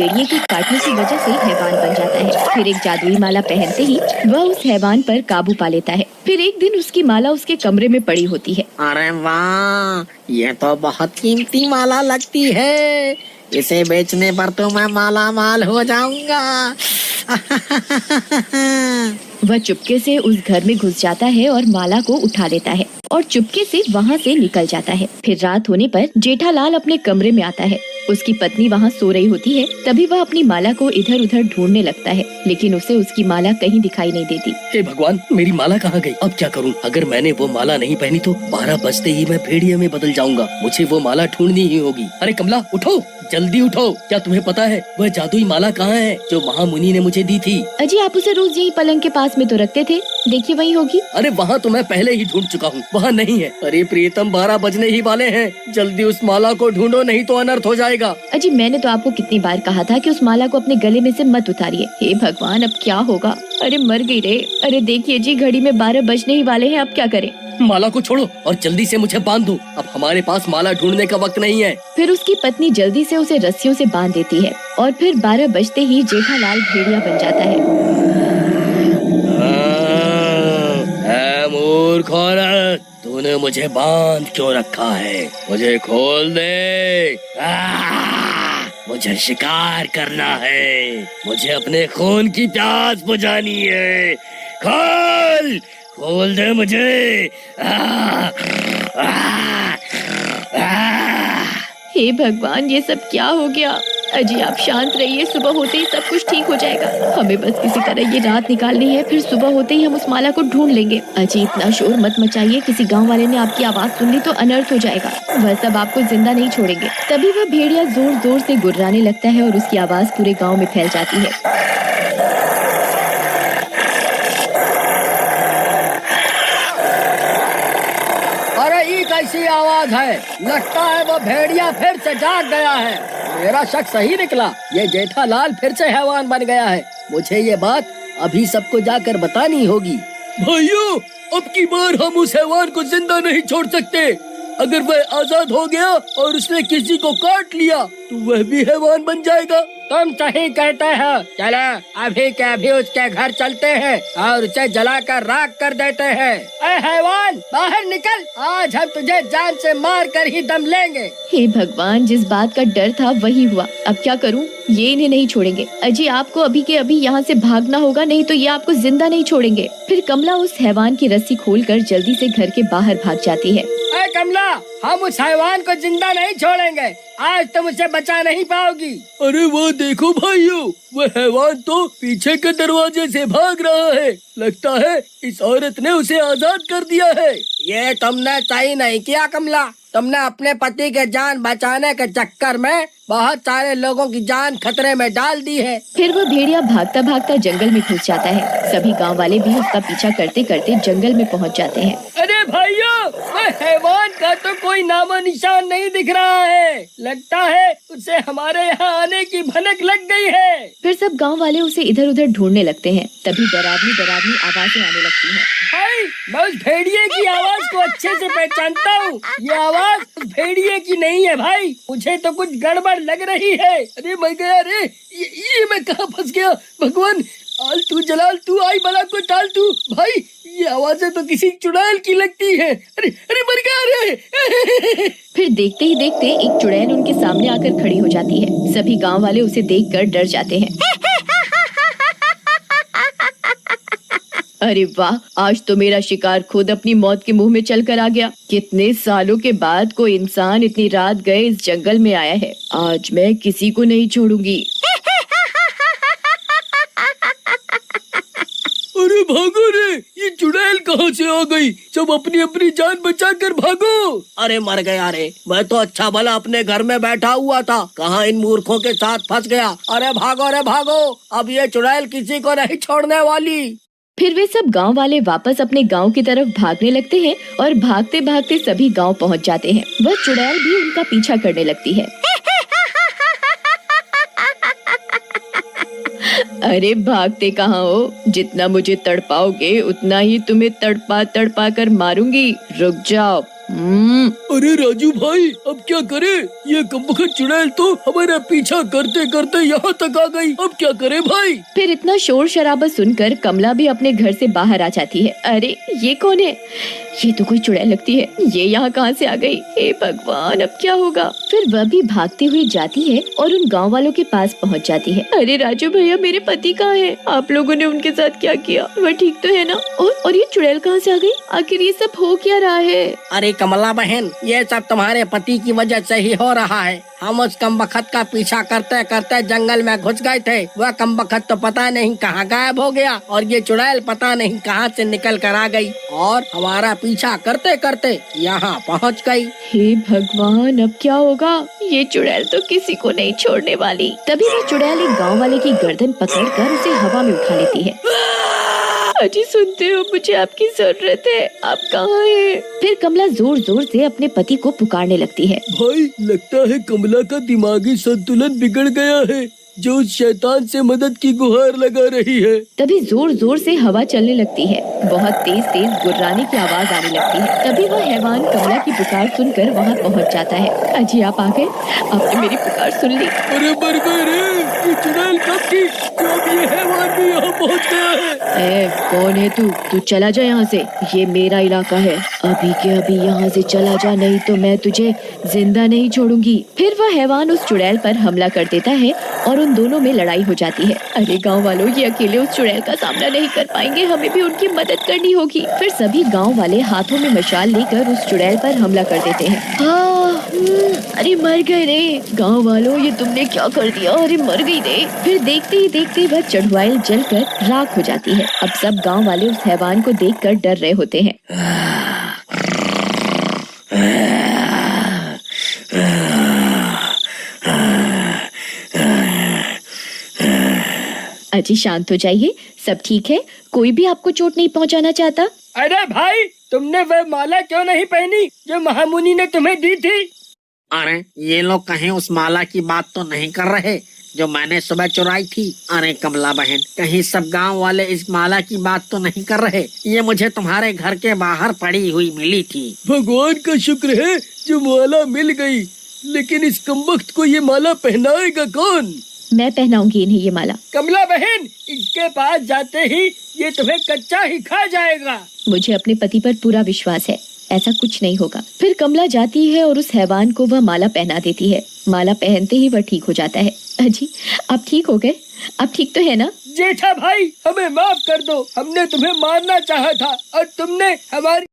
भेड़िए के काटने की वजह से हैवान बन जाता है। फिर एक जादुई माला पहनते ही वह उस हैवान पर काबू पा लेता है। फिर एक दिन उसकी माला उसके कमरे में पड़ी होती है। अरे वाह, ये तो बहुत कीमती माला लगती है। इसे बेचने पर तो मैं माला माल हो जाऊंगा। वह चुपके से उस घर में घुस जाता है और माला को उठा लेता है और चुपके से वहाँ से निकल जाता है। फिर रात होने पर जेठालाल अपने कमरे में आता है। उसकी पत्नी वहाँ सो रही होती है। तभी वह अपनी माला को इधर उधर ढूंढने लगता है, लेकिन उसे उसकी माला कहीं दिखाई नहीं देती। हे भगवान, मेरी माला कहाँ गई? अब क्या करूँ? अगर मैंने वो माला नहीं पहनी तो 12 बजते ही मैं भेड़िए में बदल जाऊंगा। मुझे वो माला ढूंढनी ही होगी। अरे कमला, उठो, जल्दी उठो। क्या तुम्हें पता है वह जादुई माला कहाँ है जो महामुनि ने मुझे दी थी? अजी, आप उसे रोज यही पलंग के पास में तो रखते थे, देखिए वही होगी। अरे वहाँ तो मैं पहले ही ढूंढ चुका हूँ, वहाँ नहीं है। अरे प्रियतम, 12 बजने ही वाले हैं, जल्दी उस माला को ढूंढो, नहीं तो अनर्थ हो जाएगा। अजी, मैंने तो आपको कितनी बार कहा था कि उस माला को अपने गले में से मत उतारिए। हे भगवान, अब क्या होगा? अरे मर गई रे। अरे देखिए जी, घड़ी में 12 बजने ही वाले हैं, अब क्या करें? माला को छोड़ो और जल्दी से मुझे बांध दो। अब हमारे पास माला ढूंढने का वक्त नहीं है। फिर उसकी पत्नी जल्दी से उसे रस्सियों से बांध देती है और फिर 12 बजते ही जेठालाल भेड़िया बन जाता है। मूर्ख औरत, तूने मुझे बांध क्यों रखा है? मुझे खोल दे। मुझे शिकार करना है, मुझे अपने खून की प्यास बुझानी है। खोल दे मुझे। हे भगवान, ये सब क्या हो गया? अजी, आप शांत रहिए, सुबह होते ही सब कुछ ठीक हो जाएगा। हमें बस किसी तरह ये रात निकालनी है, फिर सुबह होते ही हम उस माला को ढूंढ लेंगे। अजी, इतना शोर मत मचाइए, किसी गांव वाले ने आपकी आवाज सुन ली तो अनर्थ हो जाएगा। वह सब आपको जिंदा नहीं छोड़ेंगे। तभी वह भेड़िया जोर जोर से गुर्राने लगता है और उसकी आवाज पूरे गाँव में फैल जाती है। कैसी आवाज है? लगता है वो भेड़िया फिर से जाग गया है। मेरा शक सही निकला, ये जेठालाल फिर से हैवान बन गया है। मुझे ये बात अभी सबको जाकर बतानी होगी। भाइयों, अब की बार हम उस हैवान को जिंदा नहीं छोड़ सकते। अगर वह आजाद हो गया और उसने किसी को काट लिया तो वह भी हैवान बन जाएगा। तुम सही कहते हो। चलो अभी के अभी उसके घर चलते हैं और उसे जलाकर राख कर देते हैं। ऐ हैवान, बाहर निकल, आज हम तुझे जान से मार कर ही दम लेंगे। हे भगवान, जिस बात का डर था वही हुआ। अब क्या करूं? ये इन्हें नहीं छोड़ेंगे। अजी, आपको अभी के अभी यहाँ से भागना होगा, नहीं तो ये आपको जिंदा नहीं छोड़ेंगे। फिर कमला उस हैवान की रस्सी खोलकर जल्दी से घर के बाहर भाग जाती है। ऐ कमला, हम उस हैवान को जिंदा नहीं छोड़ेंगे, आज तुम उसे बचा नहीं पाओगी। अरे वो देखो भाइयों, वह हैवान तो पीछे के दरवाजे से भाग रहा है। लगता है इस औरत ने उसे आजाद कर दिया है। ये तुमने सही नहीं किया कमला। तुमने अपने पति के जान बचाने के चक्कर में बहुत सारे लोगों की जान खतरे में डाल दी है। फिर वो भेड़िया भागता भागता जंगल में घुस जाता है। सभी गांव वाले भी उसका पीछा करते करते जंगल में पहुंच जाते हैं। अरे भाइयों, वह हैवान का तो कोई नामो निशान नहीं दिख रहा है। लगता है उसे हमारे यहाँ आने की भनक लग गई है। फिर सब गांव वाले उसे इधर उधर ढूंढने लगते हैं। तभी डरावनी डरावनी आवाजें आने लगती हैं। भाई, मैं उस भेड़िए की आवाज को अच्छे से पहचानता हूँ। ये आवाज उस भेड़िए की नहीं है भाई, मुझे तो कुछ गड़बड़ लग रही है। अरे मर गया रे, ये मैं कहाँ फंस गया? भगवान, आलतू जलाल तू, आई बला को टाल तू। भाई, ये आवाजें तो किसी चुड़ैल की लगती है। अरे अरे मर गया रे। फिर देखते ही देखते एक चुड़ैल उनके सामने आकर खड़ी हो जाती है। सभी गांव वाले उसे देखकर डर जाते हैं। अरे वाह, आज तो मेरा शिकार खुद अपनी मौत के मुंह में चल कर आ गया। कितने सालों के बाद कोई इंसान इतनी रात गए इस जंगल में आया है। आज मैं किसी को नहीं छोड़ूंगी। अरे भागो रे, ये चुड़ैल कहाँ से आ गई? सब अपनी अपनी जान बचाकर भागो। अरे मर गया रे, मैं तो अच्छा भला अपने घर में बैठा हुआ था, कहाँ इन मूर्खों के साथ फंस गया। अरे भागो, अब ये चुड़ैल किसी को नहीं छोड़ने वाली। फिर वे सब गांव वाले वापस अपने गांव की तरफ भागने लगते हैं और भागते भागते सभी गांव पहुंच जाते हैं। वह चुड़ैल भी उनका पीछा करने लगती है। अरे भागते कहाँ हो? जितना मुझे तड़पाओगे उतना ही तुम्हें तड़पा तड़पा कर मारूंगी। रुक जाओ, अरे राजू भाई, अब क्या करे? ये कमबख्त चुड़ैल तो हमारा पीछा करते करते यहाँ तक आ गई। अब क्या करे भाई? फिर इतना शोर शराबा सुनकर कमला भी अपने घर से बाहर आ जाती है। अरे ये कौन है? ये तो कोई चुड़ैल लगती है। ये यहाँ कहाँ से आ गई? हे भगवान, अब क्या होगा? फिर वह भी भागती हुई जाती है और उन गांव वालों के पास पहुँच जाती है। अरे राजू भैया, मेरे पति कहाँ है? आप लोगों ने उनके साथ क्या किया? वह ठीक तो है ना? और ये चुड़ैल कहाँ से आ गई? आखिर ये सब हो क्या रहा है? अरे कमला बहन, ये सब तुम्हारे पति की वजह से ही हो रहा है। हम उस कमबख्त का पीछा करते करते जंगल में घुस गए थे। वह कमबख्त तो पता नहीं कहाँ गायब हो गया और ये चुड़ैल पता नहीं कहाँ से निकल कर आ गई और हमारा पीछा करते करते यहाँ पहुँच गई। हे भगवान, अब क्या होगा? ये चुड़ैल तो किसी को नहीं छोड़ने वाली। तभी वह चुड़ैल एक गाँव वाले की गर्दन पकड़कर उसे हवा में उठा लेती है। अजी सुनते हो, मुझे आपकी जरूरत है, आप कहाँ हैं? फिर कमला जोर जोर से अपने पति को पुकारने लगती है। भाई, लगता है कमला का दिमागी संतुलन बिगड़ गया है, जो उस शैतान से मदद की गुहार लगा रही है। तभी जोर जोर से हवा चलने लगती है। बहुत तेज तेज गुर्राने की आवाज आने लगती है। तभी वह हैवान कमला की पुकार सुनकर वहाँ पहुँच जाता है। अजी आप आ गए? आपने मेरी पुकार सुन ली? अरे मर गए रे, ये चुड़ैल कब थी? अब ये हैवान भी यहाँ पहुँच गया है। कौन है तू? तू चला जा यहाँ से, ये मेरा इलाका है। अभी के अभी यहाँ से चला जा, नहीं तो मैं तुझे जिंदा नहीं छोड़ूंगी। फिर वह हैवान उस चुड़ैल पर हमला कर देता है और उन दोनों में लड़ाई हो जाती है। अरे गांव वालों, ये अकेले उस चुड़ैल का सामना नहीं कर पाएंगे, हमें भी उनकी मदद करनी होगी। फिर सभी गांव वाले हाथों में मशाल लेकर उस चुड़ैल पर हमला कर देते हैं। अरे मर गए रे गांव वालों, ये तुमने क्या कर दिया? अरे मर गई रे। फिर देखते ही देखते वह चढ़वाइल जलकर राख हो जाती है। अब सब गांव वाले उस हैवान को देखकर डर रहे होते हैं। अजी शांत हो जाइए, सब ठीक है, कोई भी आपको चोट नहीं पहुंचाना चाहता। अरे भाई, तुमने वह माला क्यों नहीं पहनी जो महामुनि ने तुम्हें दी थी? अरे ये लोग कहीं उस माला की बात तो नहीं कर रहे जो मैंने सुबह चुराई थी? अरे कमला बहन, कहीं सब गांव वाले इस माला की बात तो नहीं कर रहे? ये मुझे तुम्हारे घर के बाहर पड़ी हुई मिली थी। भगवान का शुक्र है जो माला मिल गई, लेकिन इस कमबख्त को ये माला पहनाएगा कौन? मैं पहनाऊंगी इन्हें ये माला। कमला बहन, इसके पास जाते ही ये तुम्हें कच्चा ही खा जाएगा। मुझे अपने पति पर पूरा विश्वास है, ऐसा कुछ नहीं होगा। फिर कमला जाती है और उस हैवान को वह माला पहना देती है। माला पहनते ही वह ठीक हो जाता है। अजी आप ठीक हो गए? आप ठीक तो है ना? जेठा भाई, हमें माफ कर दो, हमने तुम्हें मारना चाहा था और तुमने हमारी